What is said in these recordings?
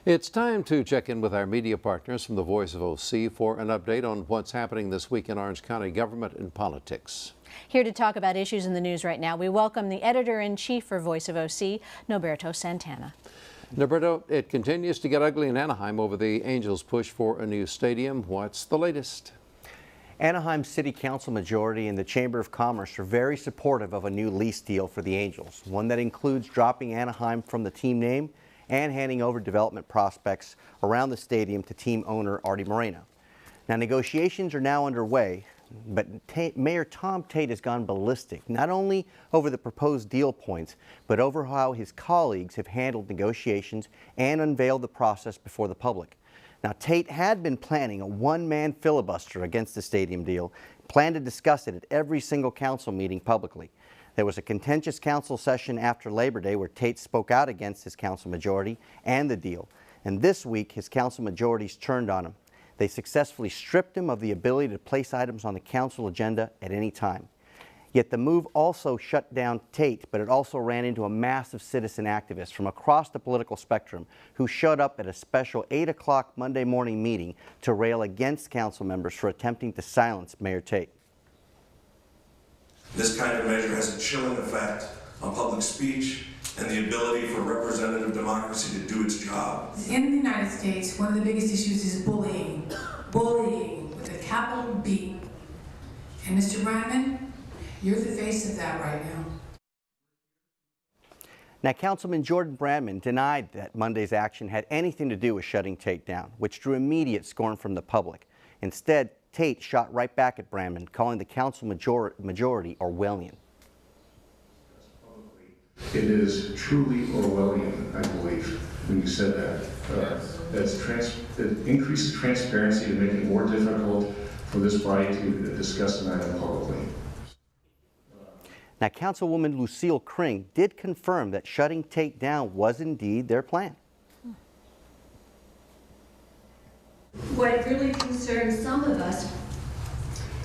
It's time to check in with our media partners from the Voice of OC for an update on what's happening this week in Orange County government and politics. Here to talk about issues in the news right now, we welcome the editor-in-chief for Voice of OC, Norberto Santana. Norberto, it continues to get ugly in Anaheim over the Angels' push for a new stadium. What's the latest? Anaheim City Council majority and the Chamber of Commerce are very supportive of a new lease deal for the Angels, one that includes dropping Anaheim from the team name and handing over development prospects around the stadium to team owner Artie Moreno. Now, negotiations are now underway, but Mayor Tom Tait has gone ballistic, not only over the proposed deal points, but over how his colleagues have handled negotiations and unveiled the process before the public. Now, Tait had been planning a one-man filibuster against the stadium deal, planned to discuss it at every single council meeting publicly. There was a contentious council session after Labor Day where Tait spoke out against his council majority and the deal. And this week, his council majorities turned on him. They successfully stripped him of the ability to place items on the council agenda at any time. Yet the move also shut down Tait, but it also ran into a mass of citizen activists from across the political spectrum who showed up at a special 8 o'clock Monday morning meeting to rail against council members for attempting to silence Mayor Tait. This kind of measure has a chilling effect on public speech and the ability for representative democracy to do its job. In the United States, one of the biggest issues is bullying. Bullying with a capital B. And Mr. Brandman, you're the face of that right now. Now, Councilman Jordan Brandman denied that Monday's action had anything to do with shutting Tait down, which drew immediate scorn from the public. Instead, Tait shot right back at Brandman, calling the council majority Orwellian. It is truly Orwellian, I believe, when you said that. It increases transparency to make it more difficult for this body to discuss an item publicly. Now, Councilwoman Lucille Kring did confirm that shutting Tait down was indeed their plan. What really concerns some of us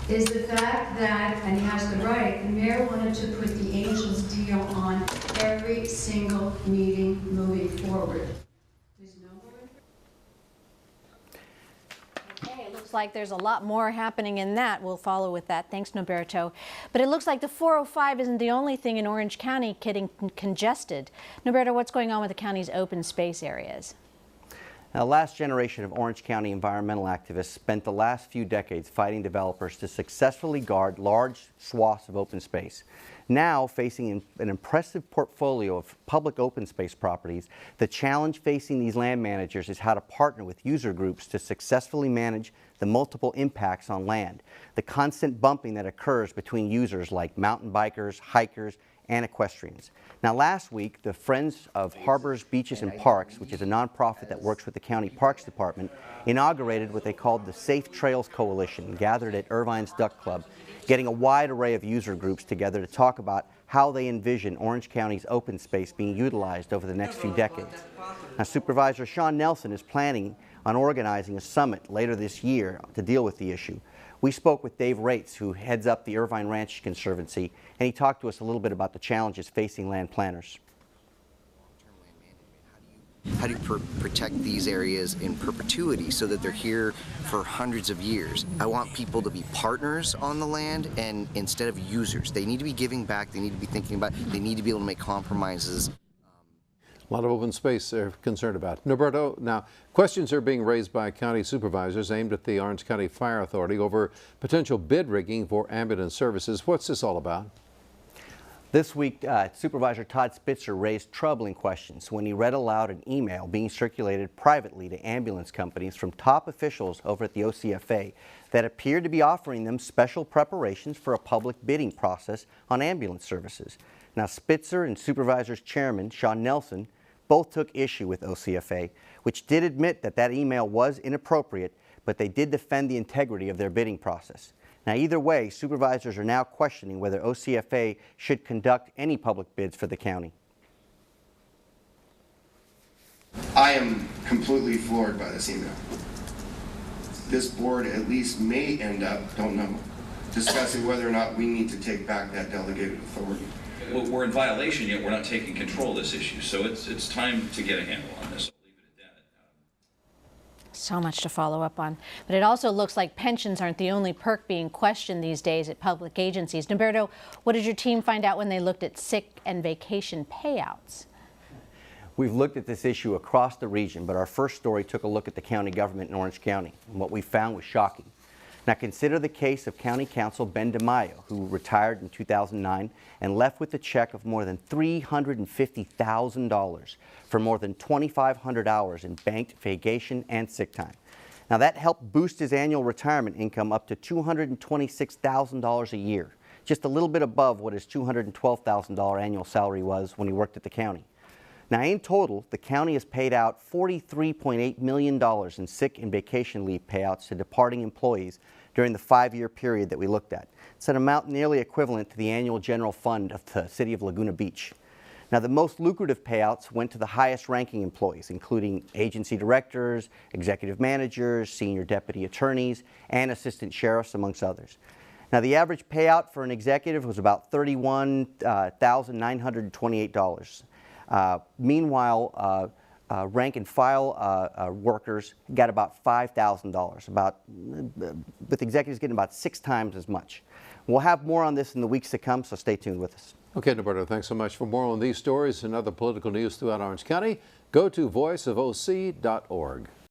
is the fact that, and he has the right, the mayor wanted to put the Angels deal on every single meeting moving forward. There's no more. Okay, it looks like there's a lot more happening in that. We'll follow with that. Thanks, Norberto. But it looks like the 405 isn't the only thing in Orange County getting congested. Norberto, what's going on with the county's open space areas? Now, the last generation of Orange County environmental activists spent the last few decades fighting developers to successfully guard large swaths of open space. Now, facing an impressive portfolio of public open space properties, the challenge facing these land managers is how to partner with user groups to successfully manage the multiple impacts on land, the constant bumping that occurs between users like mountain bikers, hikers, and equestrians. Now, last week, the Friends of Harbors, Beaches, and Parks, which is a nonprofit that works with the County Parks Department, inaugurated what they called the Safe Trails Coalition, gathered at Irvine's Duck Club, getting a wide array of user groups together to talk about how they envision Orange County's open space being utilized over the next few decades. Now, Supervisor Sean Nelson is planning on organizing a summit later this year to deal with the issue. We spoke with Dave Rates, who heads up the Irvine Ranch Conservancy, and he talked to us a little bit about the challenges facing land planners. How do you protect these areas in perpetuity so that they're here for hundreds of years? I want people to be partners on the land and instead of users. They need to be giving back, they need to be thinking about, they need to be able to make compromises. A lot of open space they're concerned about. Norberto, now questions are being raised by county supervisors aimed at the Orange County Fire Authority over potential bid rigging for ambulance services. What's this all about? This week, Supervisor Todd Spitzer raised troubling questions when he read aloud an email being circulated privately to ambulance companies from top officials over at the OCFA that appeared to be offering them special preparations for a public bidding process on ambulance services. Now, Spitzer and Supervisor's Chairman, Sean Nelson, both took issue with OCFA, which did admit that that email was inappropriate, but they did defend the integrity of their bidding process. Now, either way, supervisors are now questioning whether OCFA should conduct any public bids for the county. I am completely floored by this email. This board at least may end up, don't know, discussing whether or not we need to take back that delegated authority. Well, we're in violation, yet we're not taking control of this issue. So it's time to get a handle on this. I'll leave it at that. So much to follow up on. But it also looks like pensions aren't the only perk being questioned these days at public agencies. Norberto, what did your team find out when they looked at sick and vacation payouts? We've looked at this issue across the region, but our first story took a look at the county government in Orange County. And what we found was shocking. Now consider the case of County Council Ben DeMaio, who retired in 2009 and left with a check of more than $350,000 for more than 2,500 hours in banked vacation and sick time. Now that helped boost his annual retirement income up to $226,000 a year, just a little bit above what his $212,000 annual salary was when he worked at the county. Now in total, the county has paid out $43.8 million in sick and vacation leave payouts to departing employees during the 5-year period that we looked at. It's an amount nearly equivalent to the annual general fund of the city of Laguna Beach. Now the most lucrative payouts went to the highest ranking employees, including agency directors, executive managers, senior deputy attorneys, and assistant sheriffs, amongst others. Now the average payout for an executive was about $31,928. Meanwhile, rank and file workers got about $5,000, with executives getting about 6 times as much. We'll have more on this in the weeks to come, so stay tuned with us. Okay, Norberto, thanks so much. For more on these stories and other political news throughout Orange County, go to voiceofoc.org.